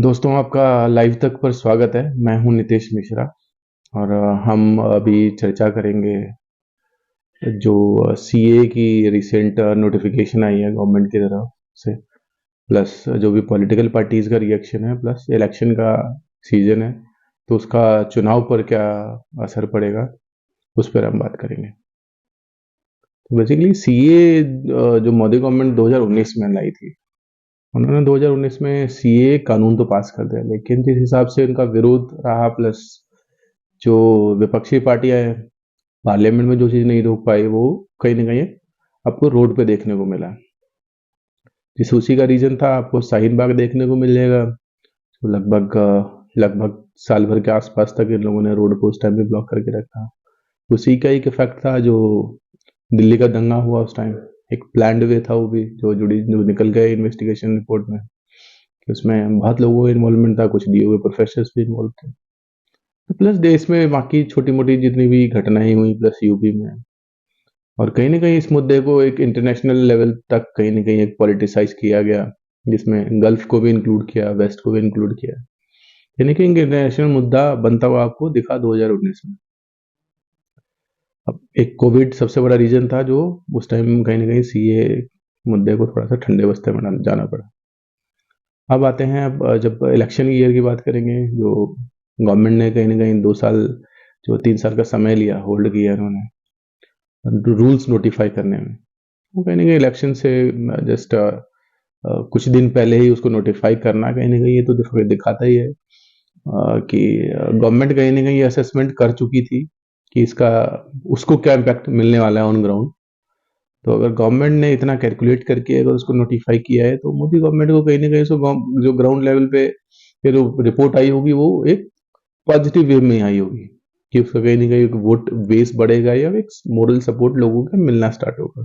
दोस्तों आपका लाइव तक पर स्वागत है। मैं हूं नितेश मिश्रा और हम अभी चर्चा करेंगे जो सीए की रिसेंट नोटिफिकेशन आई है गवर्नमेंट की तरफ से, प्लस जो भी पॉलिटिकल पार्टीज का रिएक्शन है, प्लस इलेक्शन का सीजन है तो उसका चुनाव पर क्या असर पड़ेगा उस पर हम बात करेंगे। तो बेसिकली सीए जो मोदी गवर्नमेंट 2019 में लाई थी, उन्होंने 2019 में सीए कानून तो पास कर दिया, लेकिन जिस हिसाब से उनका विरोध रहा, प्लस जो विपक्षी पार्टियां हैं पार्लियामेंट में जो चीज नहीं रोक पाई, वो कहीं ना कहीं आपको रोड पे देखने को मिला। जिस उसी का रीजन था, आपको शाहीन बाग देखने को मिल जाएगा। तो लगभग साल भर के आसपास तक इन लोगों ने रोड को उस टाइम भी ब्लॉक करके रखा। उसी का एक इफेक्ट था जो दिल्ली का दंगा हुआ उस टाइम। एक प्लान्ड वे था वो भी, जो निकल गया इन्वेस्टिगेशन रिपोर्ट में कि उसमें बहुत लोगों का इन्वॉल्वमेंट था, कुछ दिए हुए प्रोफेसर्स भी इन्वॉल्व थे। तो प्लस देश में बाकी छोटी मोटी जितनी भी घटनाएं हुई, प्लस यूपी में, और कहीं ना कहीं इस मुद्दे को एक इंटरनेशनल लेवल तक कहीं ना कहीं एक पॉलिटिसाइज किया गया, जिसमें गल्फ को भी इंक्लूड किया, वेस्ट को भी इंक्लूड किया। यानी कि इंटरनेशनल मुद्दा बनता हुआ आपको दिखा 2019 में। अब एक कोविड सबसे बड़ा रीजन था जो उस टाइम कहीं ना कहीं सीए मुद्दे को थोड़ा सा ठंडे बस्ते में जाना पड़ा। अब आते हैं, अब जब इलेक्शन ईयर की बात करेंगे, जो गवर्नमेंट ने कहीं ना कहीं 2 साल, जो 3 साल का समय लिया, होल्ड किया उन्होंने रूल्स नोटिफाई करने में, वो कहीं ना कहीं इलेक्शन से जस्ट कुछ दिन पहले ही उसको नोटिफाई करना, कहीं ना कहीं ये तो दिखाता ही है कि गवर्नमेंट कहीं ना कहीं असेसमेंट कर चुकी थी कि इसका उसको क्या इम्पैक्ट मिलने वाला है ऑन ग्राउंड। तो अगर गवर्नमेंट ने इतना कैलकुलेट करके अगर उसको नोटिफाई किया है, तो मोदी गवर्नमेंट को कहीं ना कहीं जो ग्राउंड लेवल पे फिर रिपोर्ट आई होगी, वो एक पॉजिटिव वे में आई होगी कि उसका कहीं ना कहीं वोट बेस बढ़ेगा या एक मोरल सपोर्ट लोगों का मिलना स्टार्ट होगा।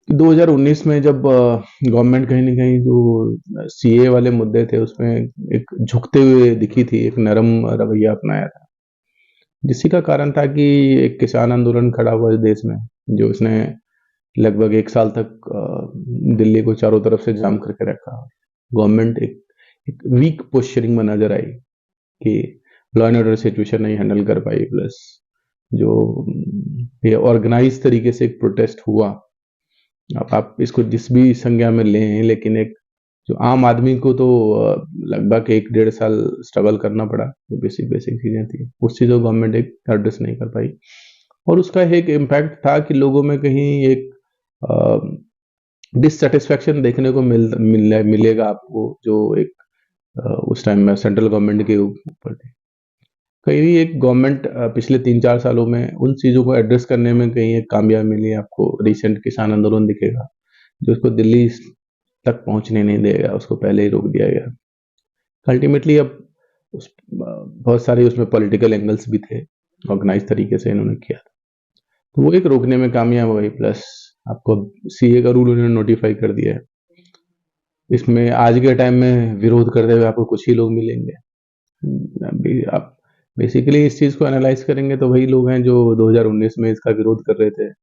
2019 में जब गवर्नमेंट कहीं ना कहीं जो सीए वाले मुद्दे थे उसमें एक झुकते हुए दिखी थी, एक नरम रवैया अपनाया था, जिसी का कारण था कि एक किसान आंदोलन खड़ा हुआ इस देश में, जो इसने लगभग 1 साल तक दिल्ली को चारों तरफ से जाम करके रखा। गवर्नमेंट एक वीक पोस्चरिंग में नजर आई कि लॉ एंड ऑर्डर सिचुएशन नहीं हैंडल कर पाई, प्लस जो ये ऑर्गेनाइज तरीके से एक प्रोटेस्ट हुआ। अब आप इसको जिस भी संज्ञा में लें, लेकिन एक जो आम आदमी को तो लगभग 1-1.5 साल स्ट्रगल करना पड़ा, जो बेसिक बेसिक चीजें थी उस चीज को गवर्नमेंट एक एड्रेस नहीं कर पाई। और उसका एक इम्पैक्ट था कि लोगों में कहीं एक डिससेटिस्फेक्शन देखने को मिलेगा आपको, जो एक उस टाइम में सेंट्रल गवर्नमेंट के ऊपर थी। कहीं एक गवर्नमेंट पिछले 3-4 सालों में उन चीजों को एड्रेस करने में कहीं एक कामयाब मिली। आपको रिसेंट किसान आंदोलन दिखेगा जो उसको दिल्ली तक पहुंचने नहीं देगा, उसको पहले ही रोक दिया गया। अल्टीमेटली अब बहुत सारे उसमें पॉलिटिकल एंगल्स भी थे, ऑर्गेनाइज तरीके से इन्होंने किया, तो वो एक रोकने में कामयाब हुई। प्लस आपको सीए का रूल उन्होंने नोटिफाई कर दिया है। इसमें आज के टाइम में विरोध करते हुए आपको कुछ ही लोग मिलेंगे। अभी आप बेसिकली इस चीज को एनालाइज करेंगे तो वही लोग हैं जो 2019 में इसका विरोध कर रहे थे।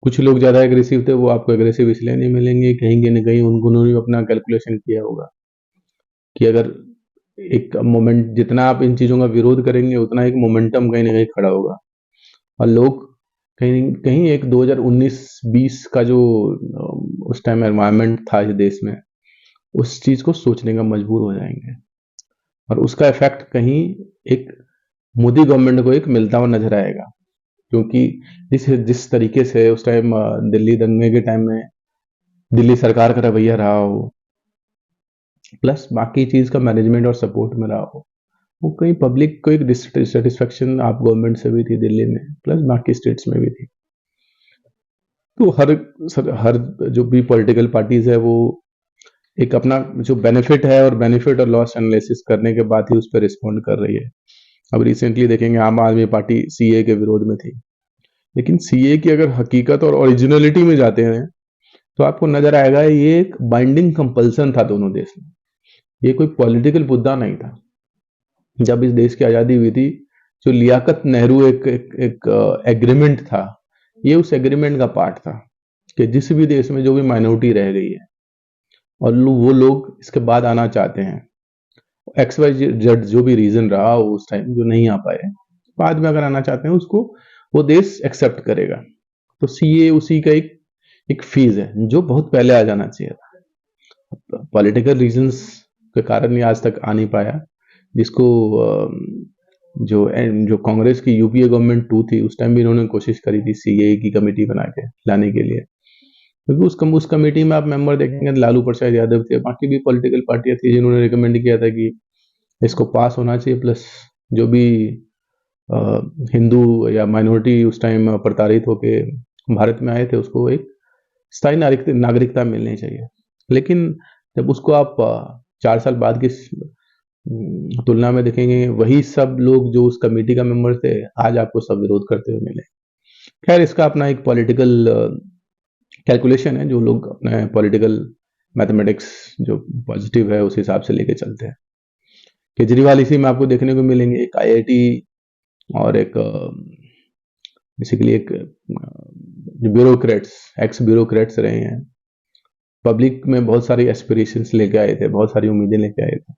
कुछ लोग ज्यादा एग्रेसिव थे, वो आपको एग्रेसिव इसलिए नहीं मिलेंगे, कहीं ना कहीं उन्होंने अपना कैलकुलेशन किया होगा कि अगर एक मोमेंट, जितना आप इन चीजों का विरोध करेंगे उतना एक मोमेंटम कहीं ना कहीं खड़ा होगा, और लोग कहीं कहीं एक 2019-20 का जो उस टाइम एनवायरनमेंट था इस देश में, उस चीज को सोचने का मजबूर हो जाएंगे, और उसका इफेक्ट कहीं एक मोदी गवर्नमेंट को एक मिलता हुआ नजर आएगा। क्योंकि जिस जिस तरीके से उस टाइम दिल्ली दंगे के टाइम में दिल्ली सरकार का रवैया रहा हो, प्लस बाकी चीज का मैनेजमेंट और सपोर्ट में रहा हो, वो कहीं पब्लिक को एक डिससेटिस्फेक्शन आप गवर्नमेंट से भी थी दिल्ली में, प्लस बाकी स्टेट्स में भी थी। तो हर जो भी पॉलिटिकल पार्टीज है, वो एक अपना जो बेनिफिट है और बेनिफिट और लॉस एनालिसिस करने के बाद ही उस पर रिस्पॉन्ड कर रही है। अब रिसेंटली देखेंगे, आम आदमी पार्टी सीए के विरोध में थी, लेकिन सीए की अगर हकीकत और ओरिजिनलिटी में जाते हैं तो आपको नजर आएगा ये एक बाइंडिंग कंपल्सन था दोनों देश में। ये कोई पॉलिटिकल मुद्दा नहीं था। जब इस देश की आजादी हुई थी, जो लियाकत नेहरू एक एग्रीमेंट था, ये उस एग्रीमेंट का पार्ट था कि जिस भी देश में जो भी माइनॉरिटी रह गई है, और वो लोग इसके बाद आना चाहते हैं, एक्स वाई जेड जो भी रीजन रहा उस टाइम जो नहीं आ पाए, बाद में अगर आना चाहते हैं उसको वो देश एक्सेप्ट करेगा। तो सीए उसी का एक फीस है जो बहुत पहले आ जाना चाहिए था। पॉलिटिकल रीजंस के कारण ये आज तक आ नहीं पाया, जिसको जो जो कांग्रेस की यूपीए गवर्नमेंट 2 थी उस टाइम भी इन्होंने कोशिश करी थी सीए की कमेटी बना के लाने के लिए, क्योंकि उस कमेटी में आप मेंबर देखेंगे तो लालू प्रसाद यादव थे, बाकी भी पॉलिटिकल पार्टियां थी जिन्होंने रिकमेंड किया था कि इसको पास होना चाहिए, प्लस जो भी हिंदू या माइनॉरिटी उस टाइम प्रताड़ित होके भारत में आए थे उसको एक स्थायी नागरिकता मिलनी चाहिए। लेकिन जब उसको आप 4 साल बाद की तुलना में देखेंगे, वही सब लोग जो उस कमेटी का मेंबर थे आज आपको सब विरोध करते हुए मिले। खैर, इसका अपना एक पॉलिटिकल कैलकुलेशन है, जो लोग अपने पॉलिटिकल मैथमेटिक्स जो पॉजिटिव है उस हिसाब से लेके चलते हैं। केजरीवाल इसी में आपको देखने को मिलेंगे, एक आईआईटी और एक बेसिकली एक ब्यूरोक्रेट्स, एक्स ब्यूरोक्रेट्स रहे हैं, पब्लिक में बहुत सारी एस्पिरेशंस लेके आए थे, बहुत सारी उम्मीदें लेके आए थे।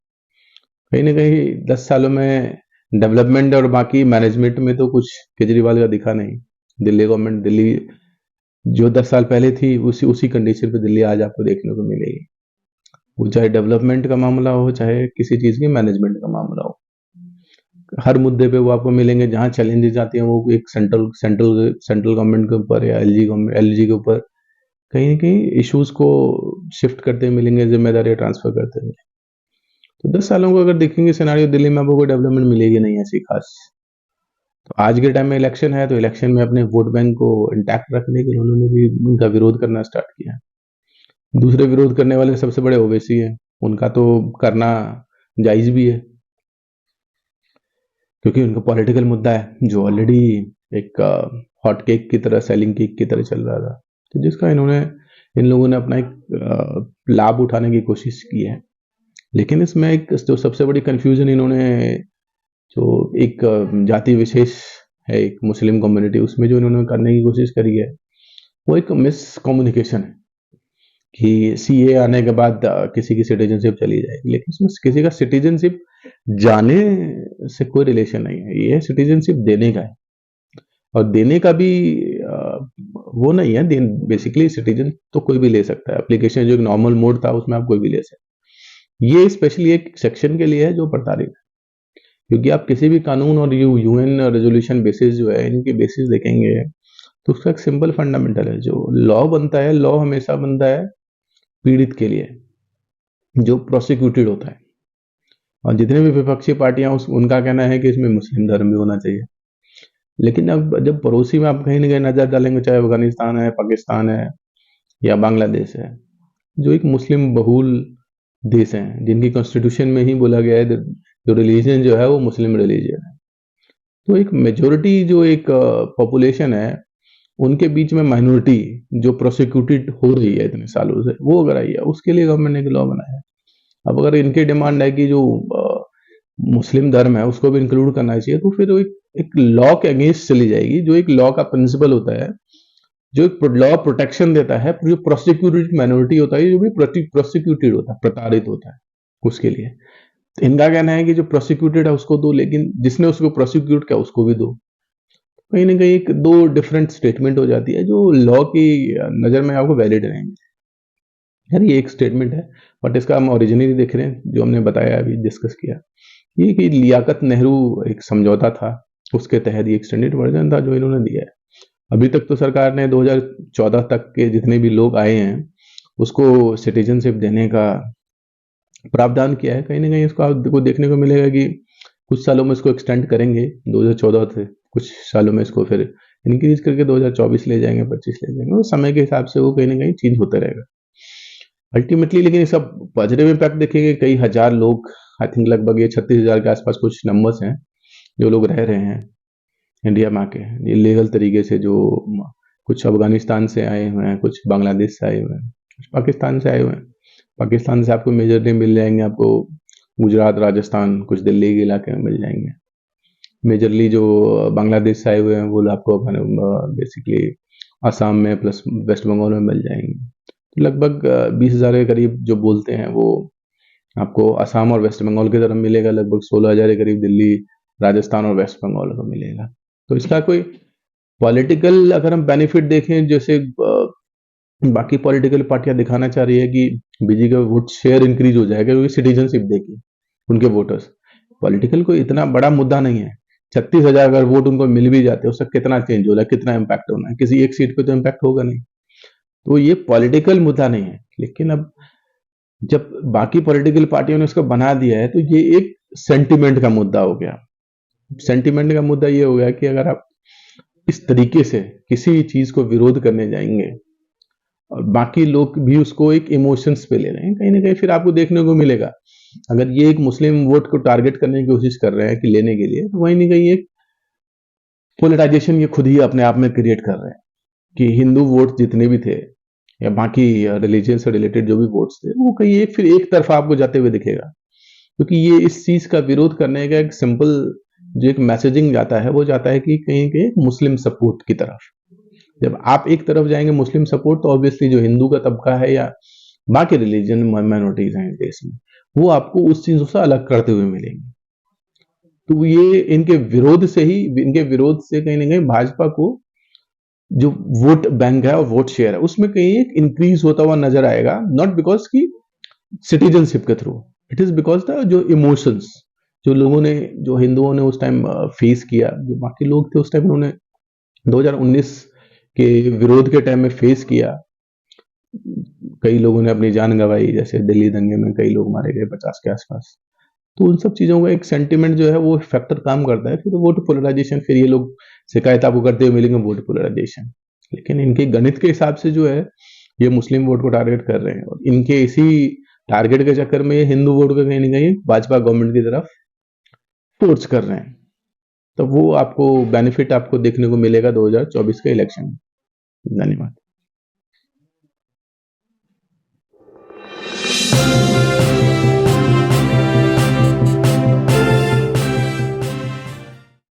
कहीं ना कहीं 10 सालों में डेवलपमेंट और बाकी मैनेजमेंट में तो कुछ केजरीवाल का दिखा नहीं। दिल्ली गवर्नमेंट, दिल्ली जो 10 साल पहले थी उसी कंडीशन पे दिल्ली आज आपको देखने को मिलेगी, वो चाहे डेवलपमेंट का मामला हो चाहे किसी चीज की मैनेजमेंट का मामला हो। हर मुद्दे पे वो आपको मिलेंगे, जहां चैलेंजेस आती हैं वो एक सेंट्रल गवर्नमेंट के ऊपर या एलजी के ऊपर कहीं ना कहीं इश्यूज को शिफ्ट करते मिलेंगे, जिम्मेदारी ट्रांसफर करते मिलेंगे। तो 10 सालों को अगर देखेंगे सिनारियो, दिल्ली में आपको कोई डेवलपमेंट मिलेगी नहीं ऐसी खास। तो आज के टाइम में इलेक्शन है, तो इलेक्शन में अपने वोट बैंक को इंटैक्ट रखने के लिए उन्होंने भी उनका विरोध करना स्टार्ट किया। दूसरे विरोध करने वाले सबसे बड़े ओवैसी है, उनका तो करना जायज भी है, क्योंकि उनका पॉलिटिकल मुद्दा है जो ऑलरेडी एक हॉट केक की तरह, सेलिंग केक की तरह चल रहा था, तो जिसका इन लोगों ने अपना एक लाभ उठाने की कोशिश की है। लेकिन इसमें एक जो सबसे बड़ी कंफ्यूजन इन्होंने, जो एक जाति विशेष है, एक मुस्लिम कम्युनिटी, उसमें जो इन्होंने करने की कोशिश करी है वो एक मिस कम्युनिकेशन है कि सीए आने के बाद किसी की सिटीजनशिप चली जाएगी, लेकिन उसमें किसी का सिटीजनशिप जाने से कोई रिलेशन नहीं है, ये सिटीजनशिप देने का है। और देने का भी वो नहीं है, बेसिकली सिटीजन तो कोई भी ले सकता है, एप्लीकेशन जो एक नॉर्मल मोड था उसमें आप कोई भी ले सकते। ये स्पेशली एक सेक्शन के लिए है जो प्रताड़ित है, क्योंकि आप किसी भी कानून और यूएन रेजोल्यूशन बेसिस जो है, इनके बेसिस देखेंगे तो उसका एक सिंपल फंडामेंटल है, जो लॉ बनता है, लॉ हमेशा बनता है पीड़ित के लिए जो प्रोसिक्यूटेड होता है। और जितने भी विपक्षी पार्टियां उनका कहना है कि इसमें मुस्लिम धर्म भी होना चाहिए। लेकिन अब जब पड़ोसी में आप कहीं ना कहीं नजर डालेंगे, चाहे अफगानिस्तान है, पाकिस्तान है या बांग्लादेश है, जो एक मुस्लिम बहुल देश हैं, जिनकी कॉन्स्टिट्यूशन में ही बोला गया है जो रिलीजन जो है वो मुस्लिम रिलीजन है। तो एक मेजोरिटी जो एक पॉपुलेशन है, उनके बीच में माइनॉरिटी जो प्रोसिक्यूटेड हो रही है इतने सालों से, वो अगर आई है, उसके लिए गवर्नमेंट ने एक लॉ बनाया है। अब अगर इनकी डिमांड है कि जो मुस्लिम धर्म है उसको भी इंक्लूड करना चाहिए, तो फिर वो एक लॉ के अगेंस्ट चली जाएगी, जो एक लॉ का प्रिंसिपल होता है, जो एक लॉ प्रोटेक्शन देता है, जो प्रोसिक्यूटेड माइनॉरिटी होता है, जो भी प्रोसिक्यूटेड होता है, प्रताड़ित होता है, उसके लिए। तो इनका कहना है कि जो प्रोसिक्यूटेड है उसको दो, लेकिन जिसने उसको प्रोसिक्यूट किया उसको भी दो। कहीं ना कहीं एक दो डिफरेंट स्टेटमेंट हो जाती है, जो लॉ की नजर में आपको वैलिड रहेंगे। यार ये एक स्टेटमेंट है, बट इसका हम ओरिजिनली देख रहे हैं, जो हमने बताया अभी डिस्कस किया, ये कि लियाकत नेहरू एक समझौता था, उसके तहत ये एक्सटेंडेड वर्जन था जो इन्होंने दिया है। अभी तक तो सरकार ने 2014 तक के जितने भी लोग आए हैं उसको सिटीजनशिप देने का प्रावधान किया है। कहीं ना कहीं इसको आपको देखने को मिलेगा कि कुछ सालों में इसको एक्सटेंड करेंगे, 2014 से कुछ सालों में इसको फिर इंक्रीज करके 2024 ले जाएंगे, 25 ले जाएंगे, और समय के हिसाब से वो कहीं ना कहीं चेंज होता रहेगा अल्टीमेटली। लेकिन इसका पॉजिटिव इम्पैक्ट देखेंगे, कई हजार लोग, आई थिंक लगभग ये 36,000 के आसपास कुछ नंबर्स हैं जो लोग रह रहे हैं इंडिया में आके, ये लीगल तरीके से, जो कुछ अफगानिस्तान से आए हुए हैं, कुछ बांग्लादेश से आए हुए हैं, कुछ पाकिस्तान से आए हुए हैं। पाकिस्तान से आपको मेजरली मिल जाएंगे, आपको गुजरात, राजस्थान, कुछ दिल्ली के इलाके में मिल जाएंगे। मेजरली जो बांग्लादेश से आए हुए हैं वो आपको बेसिकली आसाम में प्लस वेस्ट बंगाल में मिल जाएंगे। तो लगभग 20,000 के करीब जो बोलते हैं वो आपको असम और वेस्ट बंगाल की तरफ मिलेगा, लगभग 16,000 के करीब दिल्ली, राजस्थान और वेस्ट बंगाल को मिलेगा। तो इसका कोई पॉलिटिकल अगर हम बेनिफिट देखें, जैसे बाकी पॉलिटिकल पार्टियां दिखाना चाह रही है कि बीजेपी का वोट शेयर इंक्रीज हो जाएगा क्योंकि सिटीजनशिप देगी उनके वोटर्स। पॉलिटिकल कोई इतना बड़ा मुद्दा नहीं है। 36,000 अगर वोट उनको मिल भी जाते हैं, उसका कितना चेंज हो रहा है, कितना इम्पैक्ट होना है, किसी एक सीट पे तो इम्पैक्ट होगा नहीं। तो ये पॉलिटिकल मुद्दा नहीं है। लेकिन अब जब बाकी पॉलिटिकल पार्टियों ने उसको बना दिया है तो ये एक सेंटिमेंट का मुद्दा हो गया। सेंटिमेंट का मुद्दा ये हो गया कि अगर आप इस तरीके से किसी भी चीज को विरोध करने जाएंगे और बाकी लोग भी उसको एक इमोशंस पे ले रहे हैं, कहीं ना कहीं फिर आपको देखने को मिलेगा। अगर ये एक मुस्लिम वोट को टारगेट करने की कोशिश कर रहे हैं कि लेने के लिए, तो वहीं नहीं कहीं एक पोलराइजेशन ये खुद ही अपने आप में क्रिएट कर रहे हैं कि हिंदू वोट जितने भी थे या बाकी रिलीजन से रिलेटेड जो भी वोट्स थे, वो कहीं एक फिर एक तरफा आपको जाते हुए दिखेगा। क्योंकि ये इस चीज का विरोध करने का एक सिंपल जो एक मैसेजिंग जाता है, वो जाता है कि कहीं के मुस्लिम सपोर्ट की तरफ। जब आप एक तरफ जाएंगे मुस्लिम सपोर्ट, तो ऑब्वियसली जो हिंदू का तबका है या बाकी रिलीजन माइनॉरिटीज हैं देश में, वो आपको उस चीजों से अलग करते हुए मिलेंगे। तो ये इनके विरोध से ही, इनके विरोध से कहीं ना कहीं भाजपा को जो वोट बैंक है और वोट शेयर है उसमें कहीं एक इंक्रीज होता हुआ नजर आएगा। नॉट बिकॉज की सिटीजनशिप के through, it is because the जो इमोशंस जो लोगों ने, जो हिंदुओं ने उस टाइम फेस किया, जो बाकी लोग थे उस टाइम उन्होंने 2019 के विरोध के टाइम में फेस किया। कई लोगों ने अपनी जान गंवाई, जैसे दिल्ली दंगे में कई लोग मारे गए 50 के आसपास। तो उन सब चीजों का एक सेंटिमेंट जो है वो फैक्टर काम करता है। फिर वोट पोलराइजेशन, फिर ये लोग शिकायत आपको करते हुए मिलेंगे वोट पोलराइजेशन। लेकिन इनके गणित के हिसाब से जो है ये मुस्लिम वोट को टारगेट कर रहे हैं, और इनके इसी टारगेट के चक्कर में ये हिंदू वोट को कहीं ना कहीं भाजपा गवर्नमेंट की तरफ फोर्स कर रहे हैं। तो वो आपको बेनिफिट आपको देखने को मिलेगा 2024 के इलेक्शन में। धन्यवाद।